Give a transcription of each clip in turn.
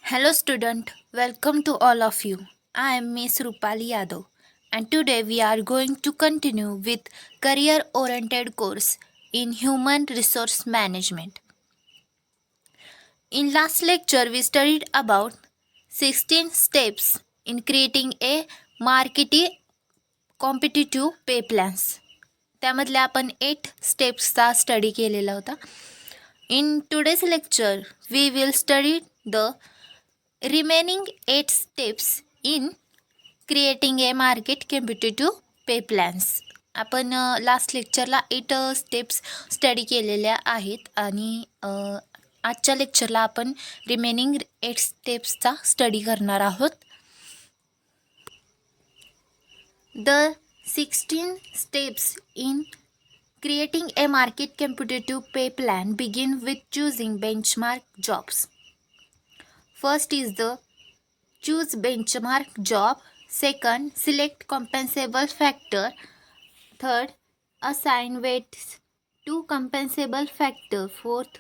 Hello student, welcome to all of you. I am Miss Rupali Yadav and today we are going to continue with career oriented course in human resource management. In last lecture we studied about 16 steps in creating a marketing competitive पे plans. त्यामधले आपण 8 स्टेप्सचा study केलेला होता. In today's lecture we will study the remaining 8 steps in creating a market competitive पे plans. आपण last लेक्चरला 8 steps study केलेल्या आहेत आणि आजच्या लेक्चरला आपण रिमेनिंग 8 स्टेप्सचा स्टडी करणार आहोत. The 16 steps in creating a market competitive pay plan begin with choosing benchmark jobs. First is the choose benchmark job. Second, select compensable factor. Third, assign weights to compensable factor. Fourth,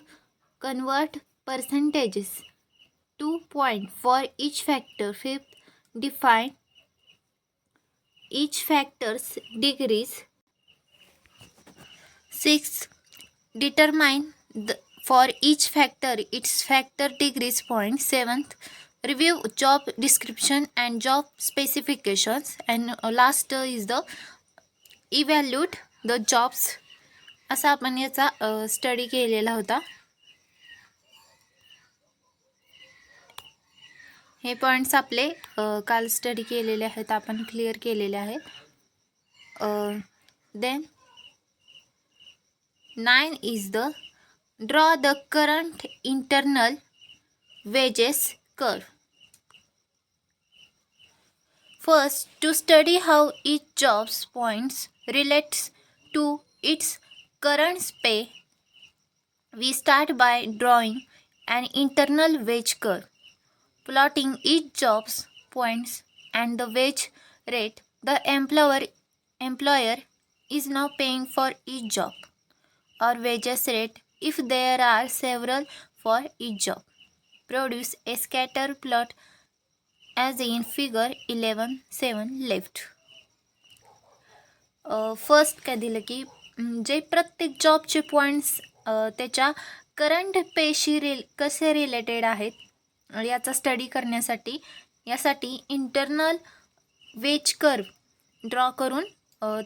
convert percentages to point for each factor. Fifth, define each factor's degrees. Sixth, determine for each factor its factor degrees point. Seventh, review job description and job specifications. And last is the evaluate the jobs. असा आपण याचा study केलेला होता. हे points आपले काल study केलेले आहेत, आपण क्लिअर केलेले आहेत. Then 9 is the draw the current internal wages curve. First, to study how each job's points relates to its current pay, we start by drawing an internal wage curve, plotting each job's points and the wage rate the employer is now paying for each job, or wages rate if there are several for each job. Produce a scatter plot as in figure 11.7 left. First काय दिलं की जे प्रत्येक जॉबचे points त्याच्या current पेशी कसे related आहेत याचा study करण्यासाठी यासाठी इंटरनल वेज कर्व ड्रॉ करून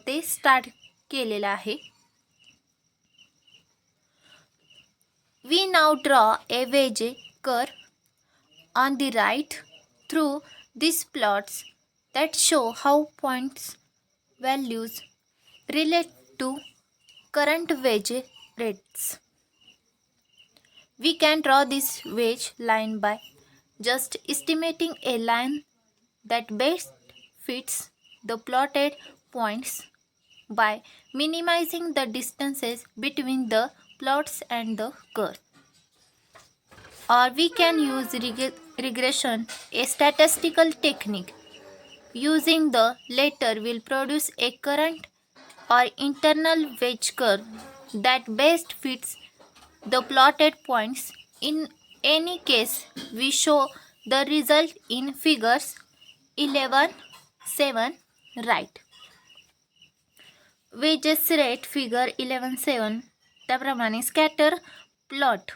ते स्टार्ट केलेलं आहे. We now draw a wage curve on the right through these plots that show how points values relate to current wage rates. We can draw this wage line by just estimating a line that best fits the plotted points by minimizing the distances between the plots and the curve. Or we can use regression, a statistical technique. Using the latter will produce a current or internal wage curve that best fits the plotted points. In any case, we show the result in figures 11.7 right. Wages rate figure 11.7 त्याप्रमाणे scatter plot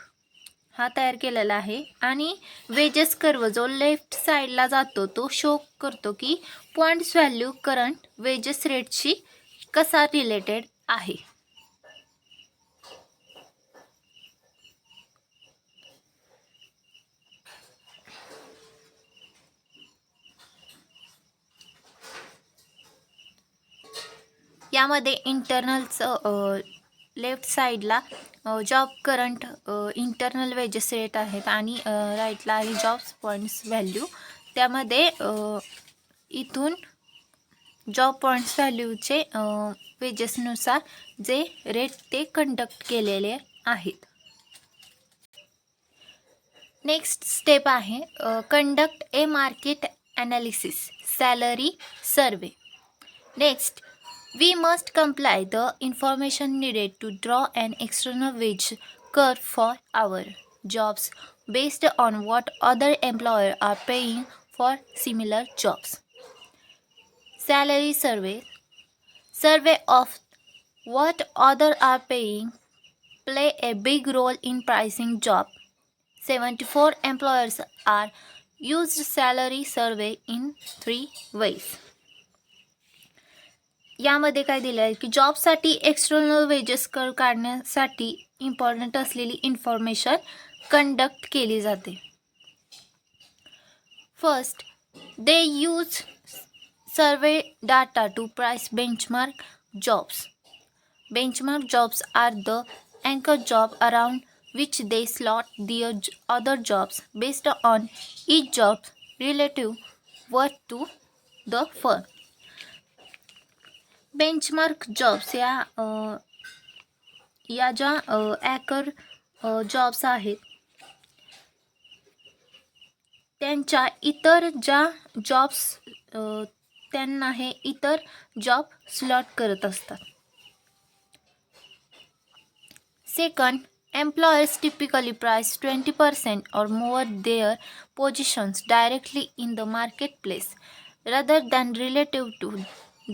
हा तयार केलेला आहे आणि wages curve जो left साईडला जातो तो शो करतो की पॉईंट्स व्हॅल्यू करंट वेजेस रेटशी कसा रिलेटेड आहे. यामध्ये इंटरनलचं लेफ्ट साईडला job current internal wages rate आहेत आणि राईटला आहे जॉब्स पॉईंट्स व्हॅल्यू. त्यामध्ये इथून जॉब पॉईंट्स व्हॅल्यूचे वेजेसनुसार जे रेट ते कंडक्ट केलेले आहेत. नेक्स्ट स्टेप आहे conduct a market analysis salary survey. Next, we must comply the information needed to draw an external wage curve for our jobs based on what other employers are paying for similar jobs. Salary survey of what others are paying play a big role in pricing job. 74 employers are used salary survey in 3 ways. यामध्ये काय दिलं आहे की जॉबसाठी external wages काढण्यासाठी important असलेली information conduct केली जाते. First, they use survey data to price benchmark jobs. Benchmark jobs are the anchor job around which they slot their other jobs based on each job's relative worth to the firm. Benchmark jobs या ज्या अँकर jobs आहेत त्यांच्या इतर ज्या jobs त्यांना हे इतर job slot करत असतात. Second, employers typically price 20% or more their positions directly in the marketplace rather than relative to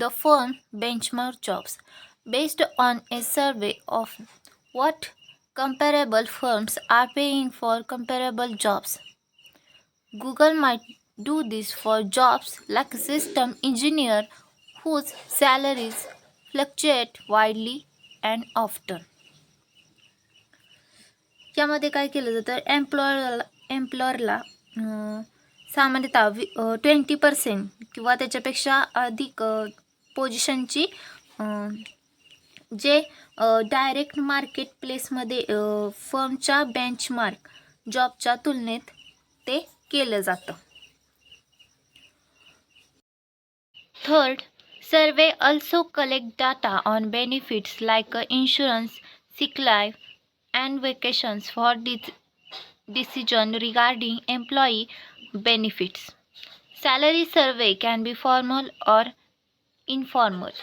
the firm benchmark jobs. Based on a survey of what comparable firms are paying for comparable jobs, Google might do this for jobs like system engineer whose salaries fluctuate widely and often. यामध्ये काय केलं जातं, एम्प्लॉयरला सामान्यतः 20% किंवा त्याच्यापेक्षा अधिक पोझिशनची जे direct market प्लेसमध्ये फर्मच्या benchmark जॉबच्या तुलनेत ते केलं जातं. Third, survey also collect data on benefits like insurance, sick life, and vacations for decision regarding employee benefits. Salary survey can be formal or informal.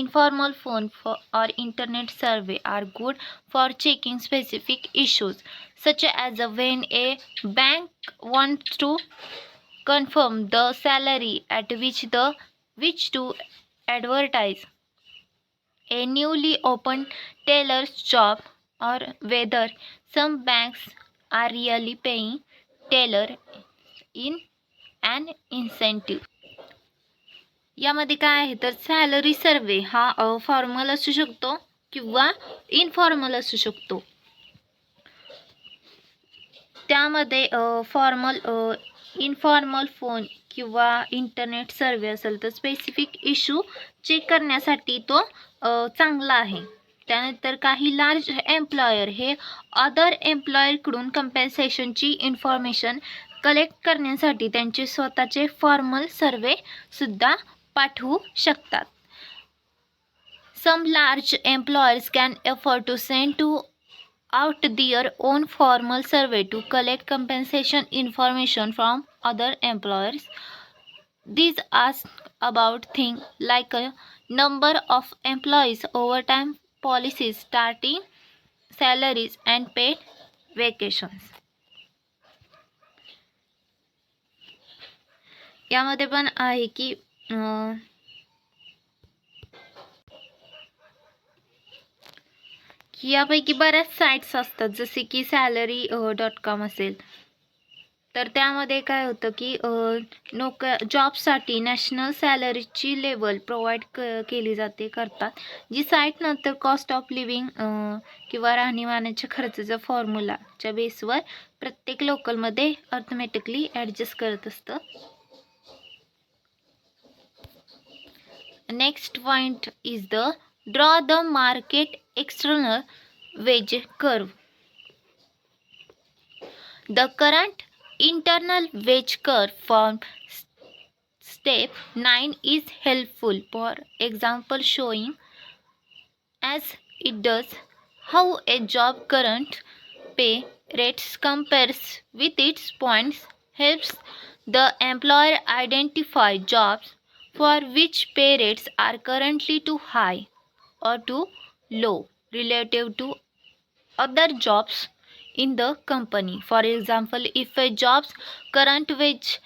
Informal phone or internet survey are good for checking specific issues such as when a bank wants to confirm the salary at which to advertise a newly opened tailor's job, or whether some banks are really paying tailor in an incentive. यामध्ये काय आहे तर salary सर्वे हा formal असू शकतो किंवा informal असू शकतो. त्यामध्ये इनफॉर्मल फोन किंवा इंटरनेट सर्वे असेल तर स्पेसिफिक इश्यू चेक करण्यासाठी तो चांगला आहे. त्यानंतर काही लार्ज एम्प्लॉयर हे अदर एम्प्लॉयरकडून कंपेन्सेशनची इन्फॉर्मेशन कलेक्ट करण्यासाठी त्यांचे स्वतःचे फॉर्मल सर्वे सुद्धा पाठवू शकतात. Some large employers can afford to send out their own formal survey to collect compensation information from other employers. These ask about things like a number of employees, overtime policies, starting salaries, and paid vacations. यामध्ये पण आहे की यापैकी बऱ्याच sites असतात जसे की salary.com असेल तर त्यामध्ये काय होतं की जॉबसाठी नॅशनल सॅलरीची लेवल प्रोव्हाइड केली जाते करतात, जी साईट नंतर कॉस्ट ऑफ लिव्हिंग किंवा राहणीमानाच्या खर्चाचा फॉर्म्युलाच्या बेसवर प्रत्येक लोकलमध्ये ऑटोमॅटिकली ॲडजस्ट करत असतं. Next point is the draw the market external wage curve. The current internal wage curve from step 9 is helpful. For example, showing as it does how a job current pay rates compares with its points helps the employer identify jobs for which pay rates are currently too high or too low relative to other jobs in the company. For example, if a job's current wage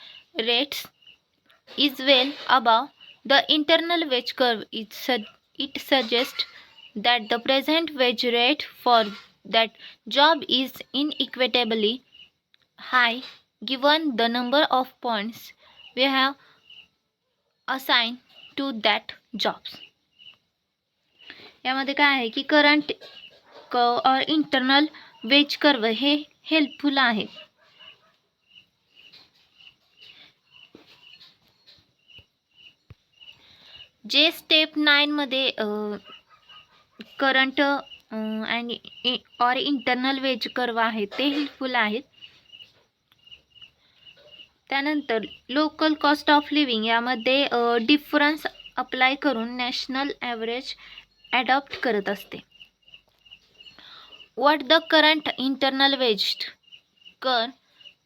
rates is well above the internal wage curve, it suggests that the present wage rate for that job is inequitably high given the number of points we have assigned to that jobs. यामध्ये काय आहे की current और internal veg curve हे helpful आहे. जे step 9 मध्ये current आणि और internal veg curve आहे ते हेल्पफुल आहेत. त्यानंतर लोकल कॉस्ट ऑफ लिव्हिंग यामध्ये डिफरन्स अप्लाय करून नॅशनल ॲव्हरेज ॲडॉप्ट करत असते. What the current internal wage curve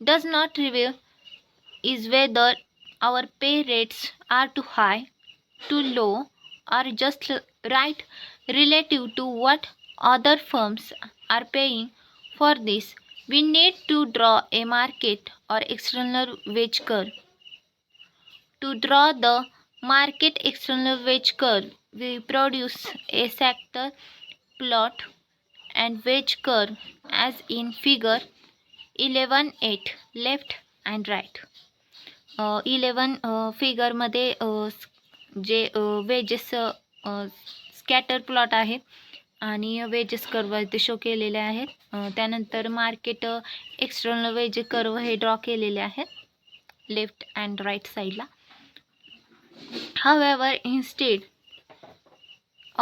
does not reveal is whether our pay rates are too high, too low, or just right relative to what other firms are paying. For this, we need to draw a market or external wage curve. To draw the market external wage curve, we produce a sector plot and wage curve as in figure 11.8 left and right. 11 figure मध्ये जे wages scatter plot आहे आणि wages curve ते show केलेले आहेत. त्यानंतर market external veg curve हे draw केलेले आहेत left and write साईडला. However, instead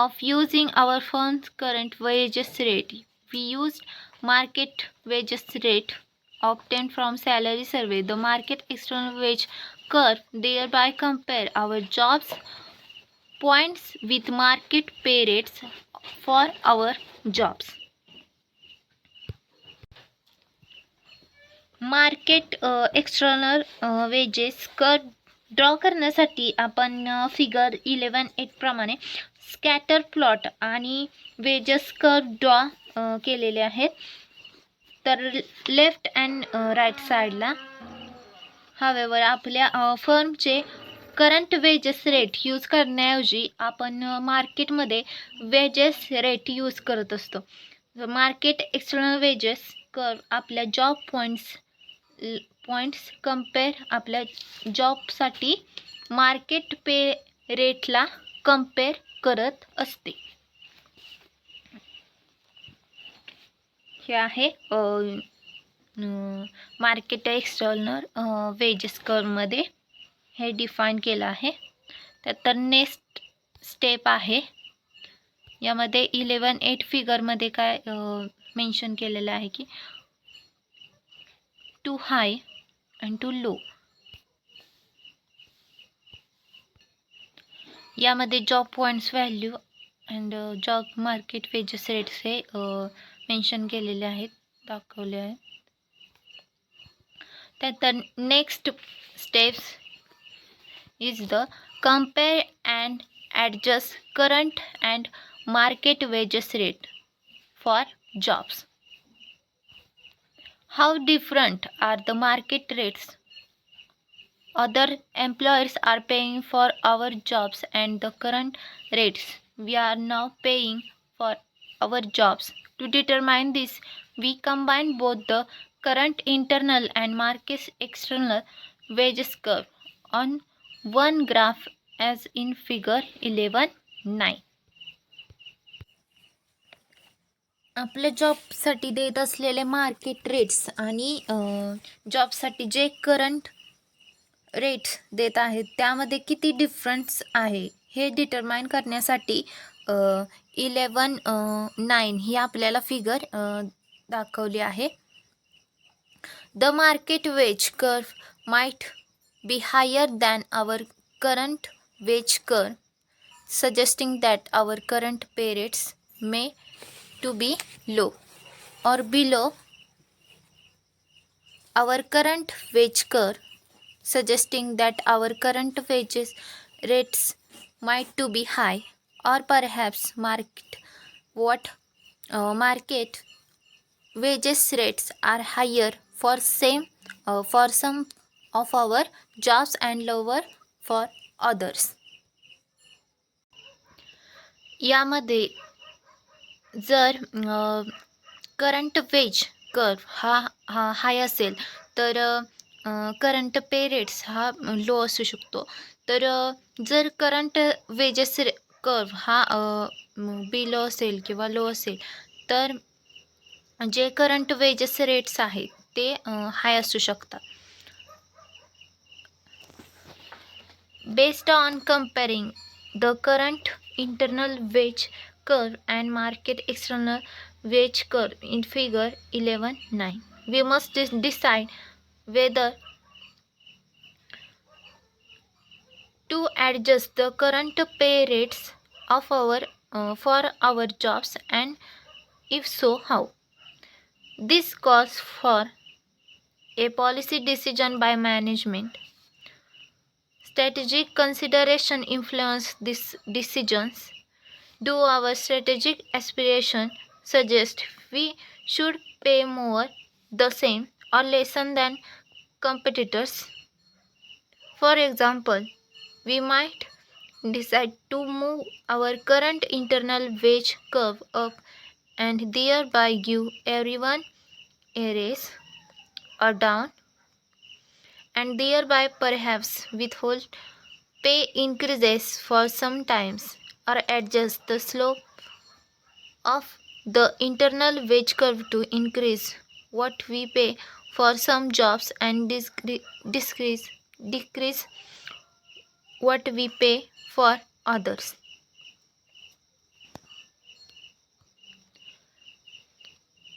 of using our firm's current wages rate, we used market wages rate obtained from salary survey. The market external wage curve thereby compare our jobs points with market pay rates for our jobs. Market external wages curve draw करण्यासाठी आपण figure 11.8 प्रमाणे scatter plot आणि wages curve draw केलेले आहेत. तर left and write साईडला however आपल्या फर्मचे current wages rate use करण्याऐवजी आपण मार्केटमध्ये वेजेस रेट यूज करत असतो. मार्केट एक्सटर्नल वेजेस कर्व आपल्या जॉब पॉईंट्स कंपेअर आपल्या जॉबसाठी मार्केट पे रेटला कंपेअर करत असते. हे आहे मार्केट एक्सटर्नल वेजेस कर्वमध्ये हे डिफाईन केलं आहे. तर नेक्स्ट स्टेप आहे यामध्ये 11.8 फिगरमध्ये काय मेन्शन केलेलं आहे की to high and to low. यामध्ये job points value and job market wages rates हे मेन्शन केलेले आहेत, दाखवले आहेत. त्यानंतर next steps is the compare and adjust current and market wages rate for jobs. How different are the market rates other employers are paying for our jobs and the current rates we are now paying for our jobs? To determine this, we combine both the current internal and market external wages curve on one graph as in figure 11.9. आपल्या जॉबसाठी देत असलेले market rates आणि जॉबसाठी जे current rates देत आहेत त्यामध्ये किती डिफरन्स आहे हे डिटरमाइन करण्यासाठी 11.9 ही आपल्याला फिगर दाखवली आहे. The market wage curve might be higher than our current wage curve, suggesting that our current pay rates may to be low or below our current wage curve, suggesting that our current wages rates might to be high, or perhaps market wages rates are higher for some of our jobs and lower for others. यामध्ये जर current wage curve हा हाय असेल तर current pay rates हा लो असू शकतो. तर जर करंट वेजेस कर्व हा बिलो असेल किंवा लो असेल तर जे करंट वेजेस रेट्स आहेत ते हाय असू शकतात. Based on comparing the current internal wage curve and market external wage curve in figure 11.9, we must decide whether to adjust the current pay rates of our for our jobs, and if so, how. This calls for a policy decision by management. Strategic consideration influence these decisions. Do our strategic aspiration suggest we should pay more, the same, or less than competitors? For example, we might decide to move our current internal wage curve up and thereby give everyone a raise, or down, and thereby perhaps withhold pay increases for some times, or adjust the slope of the internal wage curve to increase what we pay for some jobs and decrease what we pay for others.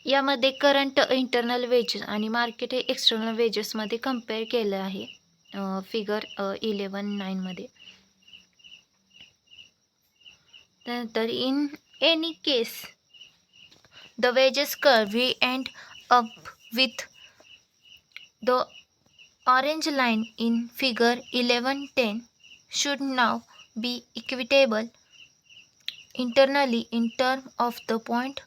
यामध्ये current internal wages आणि market external वेजेसमध्ये compare केलं आहे figure 11.9मध्ये. त्यानंतर in any case the wages curve we end up with the orange line in figure 11.10 should now be equitable internally in terms of the point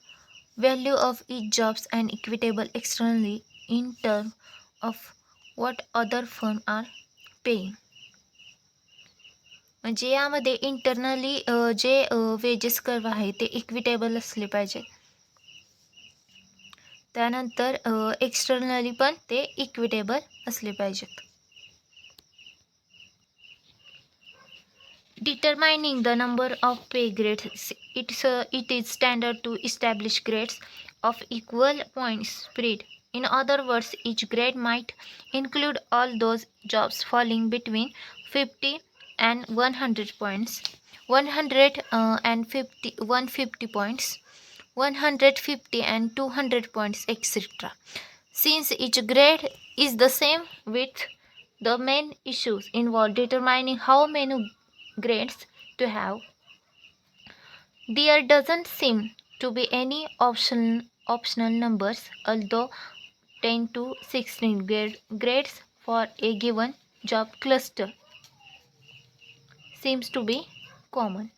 value of each jobs and equitable externally in terms of what other firms are paying. म्हणजे यामध्ये internally जे wages curve आहे ते equitable असले पाहिजे. त्यानंतर externally पण ते equitable असले पाहिजेत. Determining the number of pay grades, it is standard to establish grades of equal points spread. In other words, each grade might include all those jobs falling between 50 and 100 points, 100 and 150 points, 150 and 200 points, etc. Since each grade is the same with the main issues involved determining how many grades to have, there doesn't seem to be any optional numbers, although 10 to 16 grades for a given job cluster seems to be common.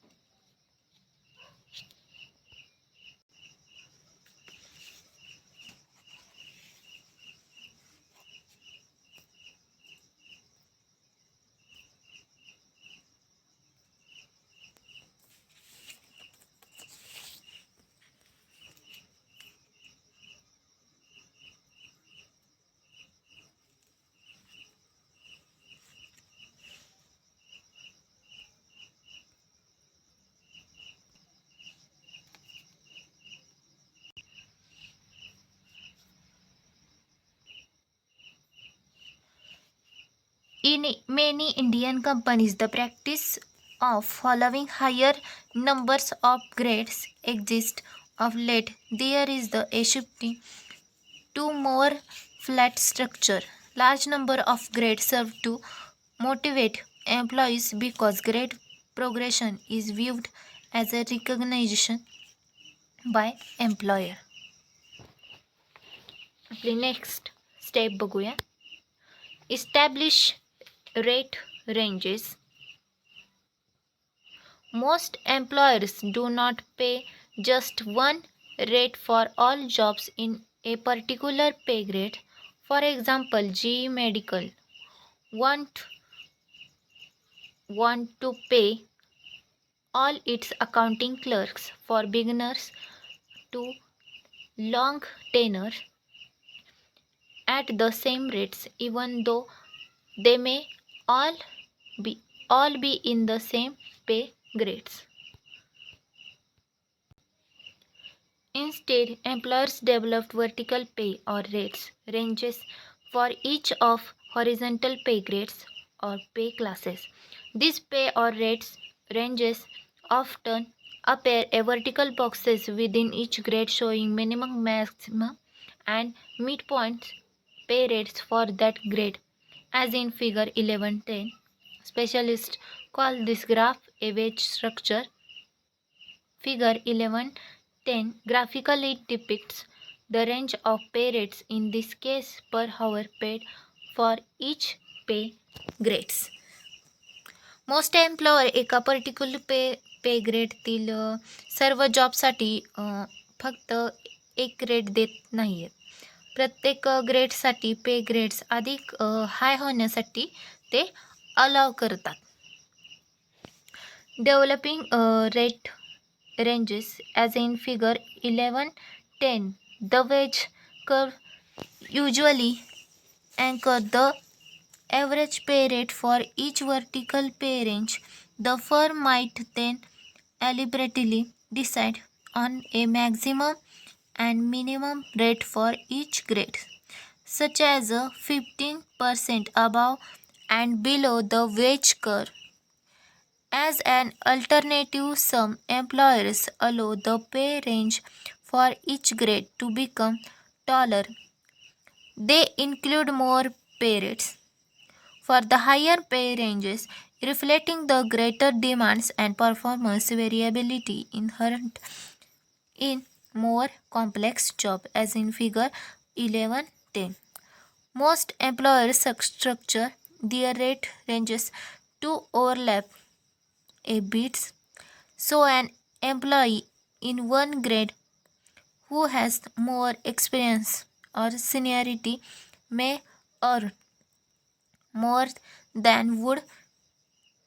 In many Indian companies, the practice of following higher numbers of grades exists of late. There is a shifting to more flat structure. Large number of grades serve to motivate employees because grade progression is viewed as a recognition by employer. आपली next step बघूया. Establish rate ranges. Most employers do not pay just one rate for all jobs in a particular pay grade. For example, GE Medical want want to pay all its accounting clerks for beginners to long tenure at the same rates, even though they may all be all be in the same pay grades. Instead, employers developed vertical pay or rates ranges for each of horizontal pay grades or pay classes. These pay or rates ranges often appear as vertical boxes within each grade showing minimum, maximum, and midpoint pay rates for that grade, as in figure 1110. Specialists call this graph a wage structure. Figure 1110 graphically depicts the range of pay rates, in this case per hour paid for each pay grades. Most employer एका particular पे ग्रेडतील सर्व जॉबसाठी फक्त एक grade देत नाही आहेत. प्रत्येक ग्रेडसाठी पे ग्रेड्स अधिक हाय होण्यासाठी ते अलाव करतात. Developing rate ranges as in figure 1110. The wage curve usually anchor the average pay rate for each vertical pay range. The firm might then deliberately decide on a maximum and minimum rate for each grade, such as 15% above and below the wage curve. As an alternative, some employers allow the pay range for each grade to become taller. They include more pay rates for the higher pay ranges, reflecting the greater demands and performance variability inherent in more complex jobs, as in figure 1110. Most employers structure their rate ranges to overlap a bit, so an employee in one grade who has more experience or seniority may earn more than would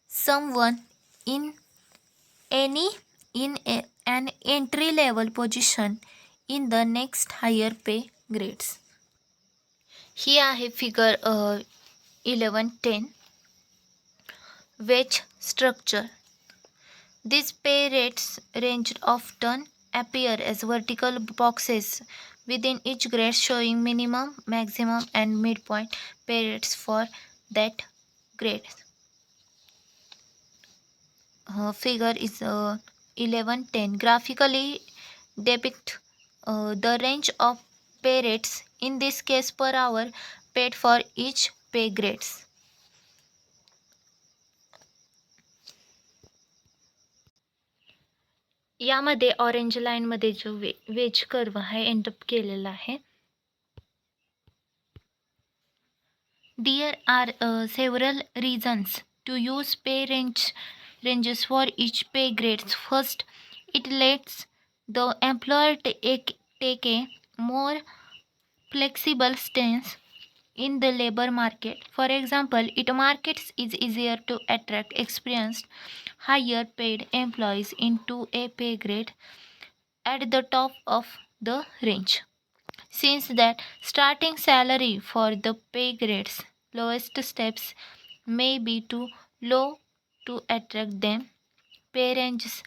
someone in any an entry level position in the next higher pay grades. Here आहे figure 1110 wage structure. These pay rates range often appear as vertical boxes within each grade showing minimum, maximum, and midpoint pay rates for that grade. Figure is 1110 graphically depict the range of pay rates, in this case per hour, paid for each pay grades. यामध्ये orange लाईनमध्ये जो veg curve आहे एंटअप केलेला आहे. There are several reasons to use pay ranges for each pay grades. First, it lets the employer take a more flexible stance in the labor market. For example, it markets is easier to attract experienced, higher paid employees into a pay grade at the top of the range. Since that starting salary for the pay grades lowest steps may be too low to attract them, pay ranges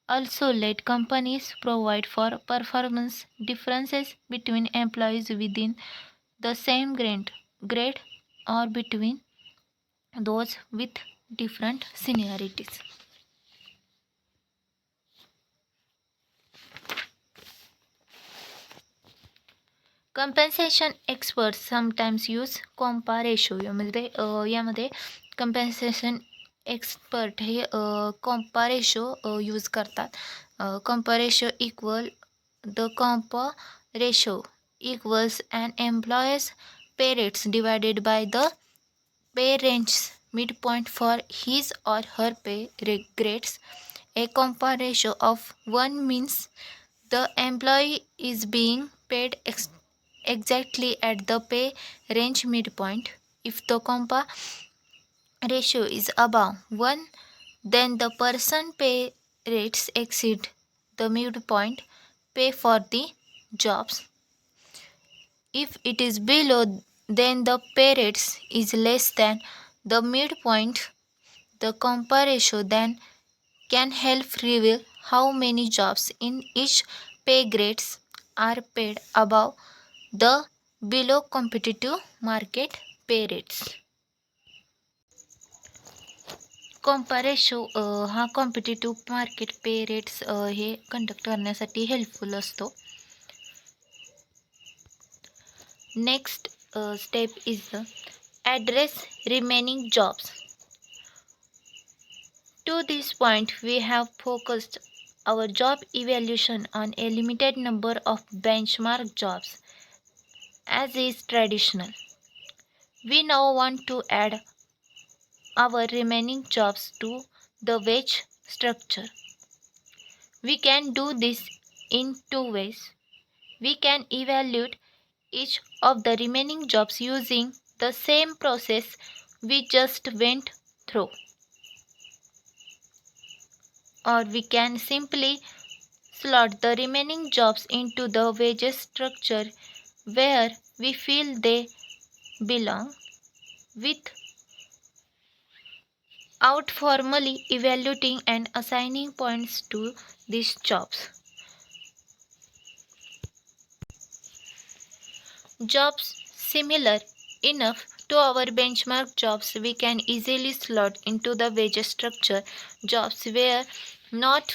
also let companies provide for performance differences between employees within the same grade or between those with different seniorities. Compensation experts sometimes use compa ratio. यामध्ये compensation expert हे compa ratio use करतात. Compa ratio equal the compa ratio equals an employee's pay rates divided by the pay range midpoint for his or her pay grades. A compa ratio of 1 means the employee is being paid exactly at the pay range midpoint. If the compa ratio is above 1, then the person pay rates exceed the midpoint pay for the jobs. If it is below, then the pay rates is less than the midpoint. The compa ratio then can help reveal how many jobs in each pay grades are paid above the below competitive market pay rates. Compa ratio हा competitive market pay rates हे conduct करण्यासाठी helpful असतो. Next step is the address remaining jobs. To this point, we have focused our job evaluation on a limited number of benchmark jobs, as is traditional. We now want to add our remaining jobs to the wage structure. We can do this in two ways. We can evaluate each of the remaining jobs using the same process we just went through, or we can simply slot the remaining jobs into the wages structure where we feel they belong without formally evaluating and assigning points to these jobs. Jobs similar enough to our benchmark jobs we can easily slot into the wages structure. Jobs we are not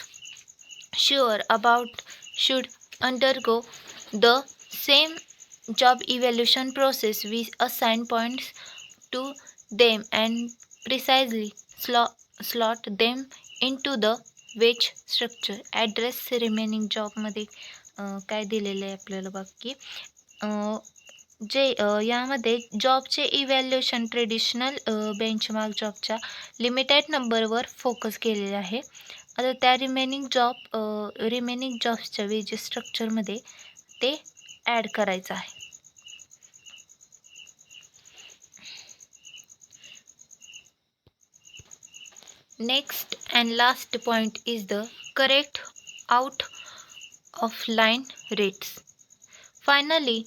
sure about should undergo the same job evaluation process. We assign points to them and precisely slot them into the wage structure. Address remaining जॉबमध्ये काय दिलेलं आहे आपल्याला बाकी यामध्ये जॉबचे evaluation traditional benchmark जॉबच्या limited नंबरवर focus केलेले आहे. आता त्या रिमेनिंग जॉब्सच्या वेजेस स्ट्रक्चरमध्ये ते ॲड करायचं आहे. Next and last point is the correct out of line rates. Finally,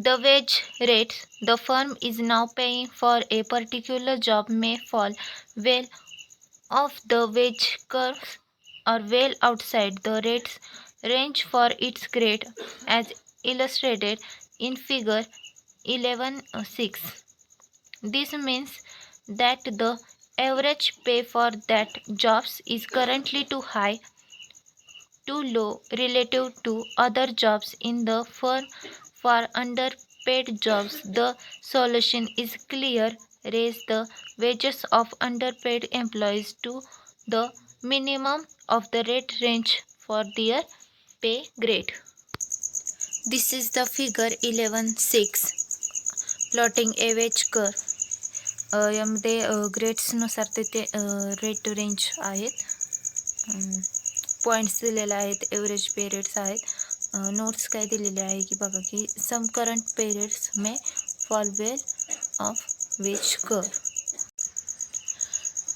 the wage rates the firm is now paying for a particular job may fall well off the wage curve or well outside the rates range for its grade, as illustrated in figure 11.6. This means that the average pay for that jobs is currently too high, too low relative to other jobs in the firm. For underpaid jobs, the solution is clear: raise the wages of underpaid employees to the minimum of the rate range for their pay grade. This is the figure 11.6 plotting a wage curve. यामध्ये ग्रेड्सनुसार तिथे rate range आहेत, points दिलेले आहेत, average पे rates आहेत. Notes काय दिलेले आहे की बघा की some current pay rates may fall well of ways curve.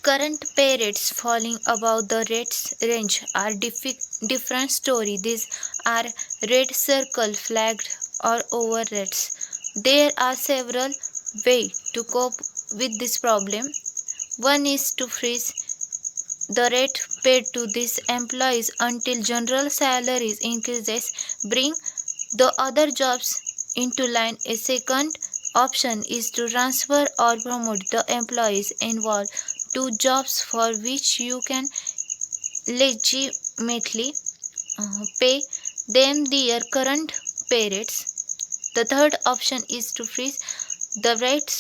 Current pay rates falling above the rates range are different story. These are red circle flagged or over rates. There are several ways to cope with this problem. One is to freeze the rate paid to these employees until general salaries increases bring the other jobs into line. A second option is to transfer or promote the employees involved to jobs for which you can legitimately pay them their current pay rates. The third option is to freeze the rates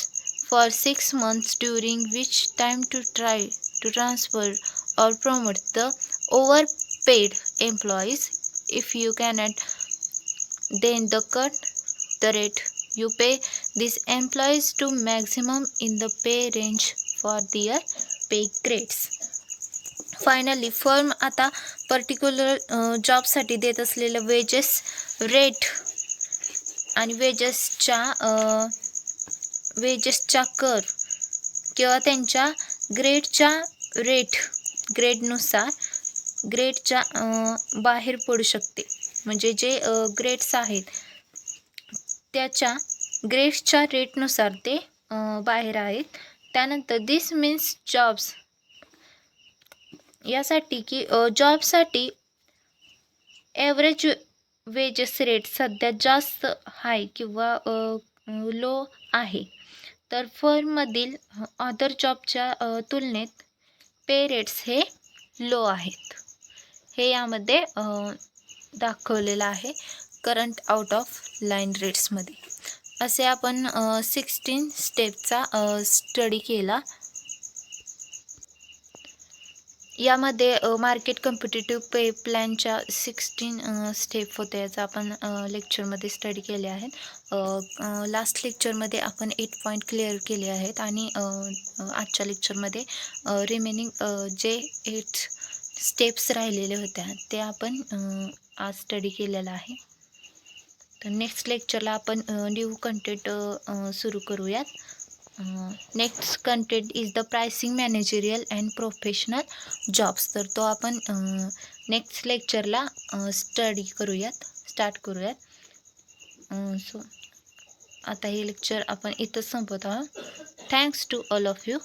for 6 months, during which time to try to transfer or promote the overpaid employees. If you cannot, then cut the rate you pay these employees to maximum in the pay range for their pay grades. Finally firm आता particular जॉबसाठी देत असलेलं wages rate आणि वेजेसच्या कर किंवा त्यांच्या ग्रेडनुसार ग्रेडच्या बाहेर पडू शकते. म्हणजे जे ग्रेड्स आहेत त्याच्या ग्रेड्सच्या रेटनुसार ते बाहेर आहेत. त्यानंतर दिस मीन्स जॉब्स, यासाठी की जॉबसाठी ॲव्हरेज वेजेस रेट सध्या जास्त हाय किंवा लो आहे. तर फर्ममधील अदर जॉबच्या तुलनेत पे रेट्स हे लो आहेत. हे यामध्ये दाखवलेलं आहे करंट आउट ऑफ लाईन रेट्समध्ये. असे आपण 16 स्टेपचा स्टडी केला. यामध्ये मार्केट कॉम्पिटिटिव्ह पे प्लॅनच्या 16 स्टेप होत्या, याचा आपण लेक्चरमध्ये स्टडी केले आहेत. लास्ट लेक्चरमध्ये आपण 8 पॉईंट क्लिअर केले आहेत आणि आजच्या लेक्चरमध्ये रिमेनिंग जे 8 स्टेप्स राहिलेले होत्या ते आपण आज स्टडी केलेला आहे. तर नेक्स्ट लेक्चरला आपण न्यू कंटेंट सुरू करूयात. Next content is the pricing managerial and professional jobs. तर तो आपण नेक्स्ट लेक्चरला स्टार्ट करूयात. सो आता हे लेक्चर आपण इथंच संपवत आहोत. Thanks to all of you.